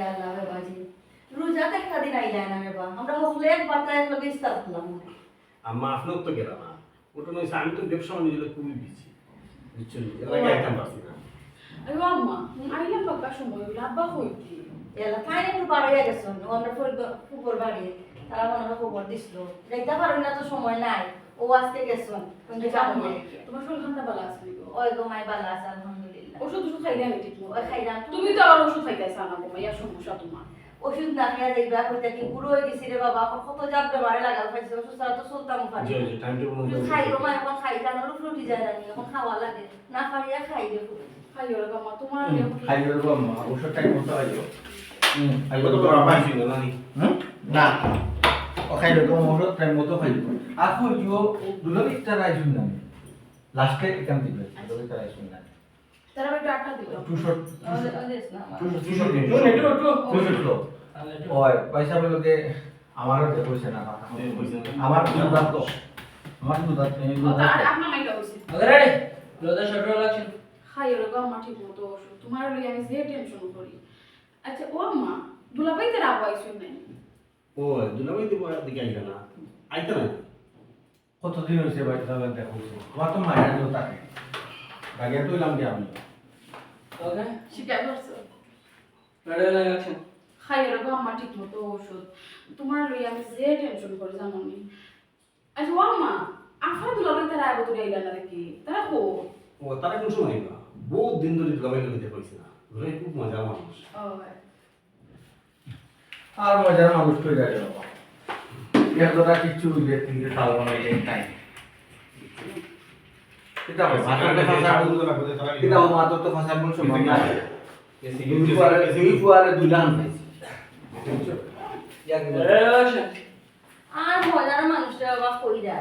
আল্লাহ রে বাজি রোজা তো একটা দিন আইলা না রে বা আমরা হলে একবার তাই এক লগে ইফতার করলাম আম্মা আপনার তো গেল না ওটা নয় আমি তো ব্যবসা বাণিজ্য খুবই বিজি বুঝছেন এর আগে আইতাম পারছি না আরে আম্মা আইলাম বাবা সময় হইল আব্বা কইতি এলা তাই একটু বার হয়ে গেছে আমরা ফুকর বাড়ি তারা মনে হয় খবর দিছিল যাইতে পারো না তো সময় নাই ও আজকে গেছন কিন্তু যাবো না তোমার শরীর খান্তা ভালো আছে নাকি ওই গো মাই ভালো আছে আলহামদুলিল্লাহ ওষুধ খাইলে আমি ঠিক মতো ওই খাইলাম তুমি তো আবার ওষুধ খাইতেছ না গো ইয়া সমস্যা তোমার ওষুধ না খেয়ে দেখবা কইতে কি পুরো হয়ে গেছি রে বাবা কত যাবে মারে লাগাল পাইছে ওষুধ ছাড়া তো চলতাম পারি জি জি টাইম টেবিল মতো খাই গো মা এখন খাই জানো রুটি যায় না এখন খাওয়া লাগে না পারিয়া খাই দেবো খাইও রে বাবা তোমার খাইও রে বাবা ওষুধ টাইম মতো খাইও আইবো তো বড় পাইছি না নানি না ও খাইও তো ওষুধ টাইম মতো খাইও আর কইও দুলবিকটা রাইছুন না লাস্টে একাম দিবে দুলবিকটা রাইছুন না তারা বেটা আটা দিও টুশট ওদেস না টুশট ওই পয়সা বলতে আমারও দেখছে না আমার দুধ তো আমার দুধ আর আপনার মাইটা হইছে রেডি লোদা শর্ট লাগছে খাইও রে বাবা ঠিক মতো ওষুধ তোমার লই আমি যে টেনশন করি আচ্ছা ও আম্মা দুলাভাই তার আব্বা আইছুন নাই ও দুলাভাই দিব দিকে আইতা না আইতা না কতদিন হয়েছে বাড়ি যাবেন দেখছে তোমার তো মায়ের জন্য থাকে গাড়িয়া তো এলাম যে আমি ওকে শিকার করছো রেডি লাগছে খাইও রে বাবা ঠিক মতো ওষুধ তোমার লই আমি যে টেনশন করি জানো নি আচ্ছা ও আম্মা আফা দুলাভাই তার আইবো তো আইলা না দেখি তারা কো ও তারা কোন সময় না বহুত দিন ধরে দুলাভাই লগে দেখছি না দুলাভাই খুব মজার মানুষ ও আর মজার মানুষ তো যায় বাবা এতটা কিছু যে তিনটে সাল বানাইলে টাইম এটা হয় মাথাতে ফাঁসা এটা ও মাথাতে তো ফাঁসা কোন সময় না দুই ফুয়ারে দুলান পাইছি বুঝছো আর মজার মানুষটা বাবা কইরা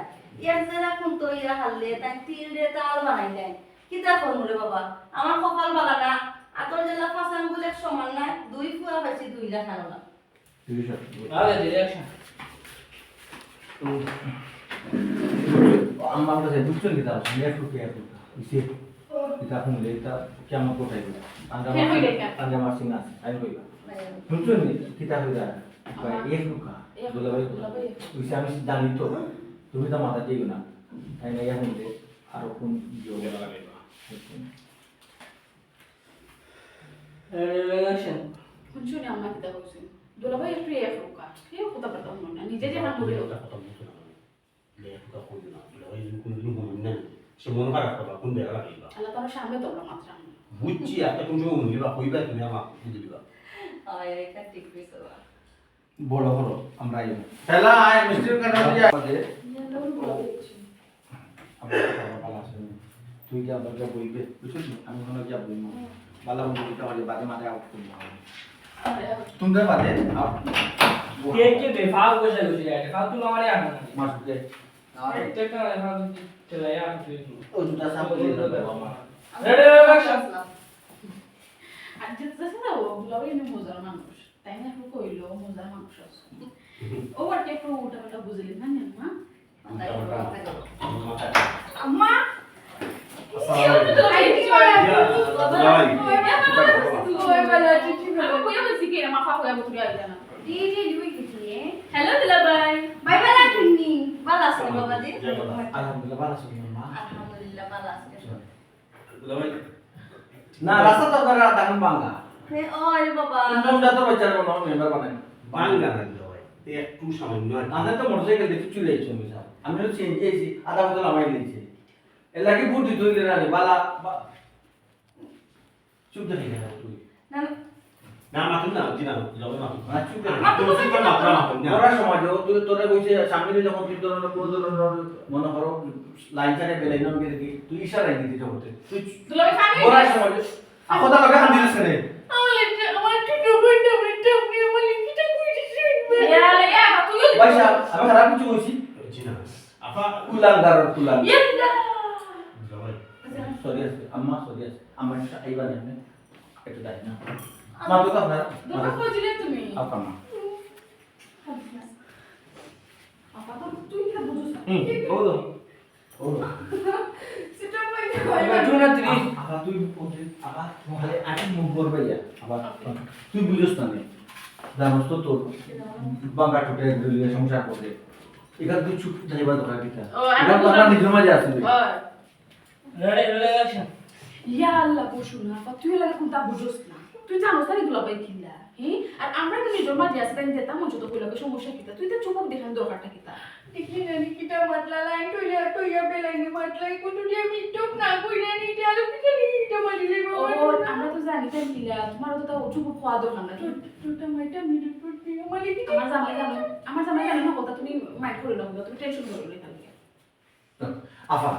এর যারা কোন তো ইয়া হাললে তাই তিল রে তাল বানাই দেয় কিতা করমু রে বাবা আমার কপাল বালা না আতর জেলা ফাসান বলে সমান না দুই ফুয়া পাইছি 2 লাখ আনো না আগে ডিরেকশন আমার কাছে বুঝছেন কি তার নিয়ে একটু কেয়ার করতে ইসে এটা কোন লেটা কেমন কোথায় গেল আন্ডা মাসিং আছে আই কইবা বুঝছেন কি তা হই যায় ভাই এক লুকা দুলাভাই তুই আমি জানি তো তুমি তো মাথা দিও না তাই না এখন যে আর কোন যোগ লাগে রেডি লাগছে শুনি আম্মা কিতা কইছে দুলাভাই একটু এক রোকা কেউ কথা বলতাম না নিজে যে হাত ধরে সে মন খারাপ করবা কোন দেখা লাগিবা আল্লাহ তাআলা সামনে তোমরা মাত্র বুঝছি একটা তুমি মনিবা কইবা তুমি আমার বুঝে দিবা আয় এটা ঠিক কইছো বাবা বড় বড় আমরা আইব তাহলে আয় মিস্ত্রির কাছে দিয়ে আমাদের আমরা ভালো আছে তুই কি আমাকে বলবে বুঝছিস আমি কোনো কি বলবো ভালো বলতে হবে বাদে মাঠে আউট করবো তোমরা বাদে আউট কে কে বেফাও বসে বসে যায় ফাও তুমি আমারে আনো না মাসুকে আর একটা ফাও চলে আর তুই ও দুটা সাপ দিয়ে দেবে আমার রেডি লাগছে আর যেটা না ও দুলাভাই নে মজার মানুষ তাই না একটু কইলো মজার মানুষ আছে ও আর একটু উল্টা বুঝলি না মা আম্মা हेलो दिला भाई बाय बाय लाटनी ভালো আছে বাবা জি আলহামদুলিল্লাহ ভালো আছি মা আলহামদুলিল্লাহ ভালো আছে দুলাভাই না রাস্তা তো করা দান বাংলা হে ওই বাবা তোমরা তো বাচ্চার কোনো মেম্বার বানাই বাংলা না দুলাভাই তে একটু সামান্য আমাদের তো মোটরসাইকেল দেখে চলে যাচ্ছে আমি স্যার আমি তো চেঞ্জ এসেছি আধা বছর আমায় নিয়েছে এর লাগে বুদ্ধি তুই না বালা চুপ দেখে গেল তুই না না মাতুন না দিনা দুলাভাই মাতুন না চুপ দেখে তুমি মাত্রা মাতুন না ওরা সমাজ তুই তোরা কইছে সামনে যখন তুই তোর পুরো মনে করো লাইন ছাড়ে বেলাই নাম গেলে তুই ইশারাই দিতে জগতে তুই দুলাভাই খানি ওরা সমাজ আকদা লাগে হান দিছিস রে আমার একটু ডবল প্রিয় বলি কিটা কইছিস ইয়া তুই ভাইসা আমি খারাপ কিছু কইছি জিনা আপা কুলাঙ্গার কুলাং ইয়া দুলাভাই সরি আছে আম্মা সরি আছে আমার আইবা না একটু দাই না মা তো আপনারা দুলাভাই কইছিলে তুমি আপা মা আপা তো তুই কি বুঝছ ও সেটা পাই এবার জুনা 30 আবার তুই আবার খালি আগে মুখ করবে ইয়া আবার তুই বুঝছ না নে জানোস তো তোর বাঙ্গা টুটে গলিয়ে সংসার করে এখানে তুই চুপ যাইবা দরকার কিটা এটা তো আমার নিজের মাঝে আছে রেডি অ্যাকশন ইয়া আল্লাহ বসু না আফা তুই লাগে কোনটা বুঝোস না তুই জানোস না এগুলো পাই কিলা হ্যাঁ আর আমরা তো নিজের মাঝে আছে তাই যেতাম মঞ্চ তো কইলাকে সমস্যা কিতা তুই তো চুপ দেখান দরকারটা কিতা দেখলি না কিটা মাতলা লাইন টইয়া টইয়া বেলাইনে মাতলাই কোটু দিয়ে মিটক না কইরা নি আলু পিঠা নি এটা মারিলে ও বাবা আমরা তো জানি তাই কিলা তোমার তো তাও চুপ খাওয়া দরকার না তোটা মাইটা মিটক করতে মানে কি আমার জামাই জানো না কথা তুমি মাইন্ড করে নাও তুমি টেনশন করো না আফা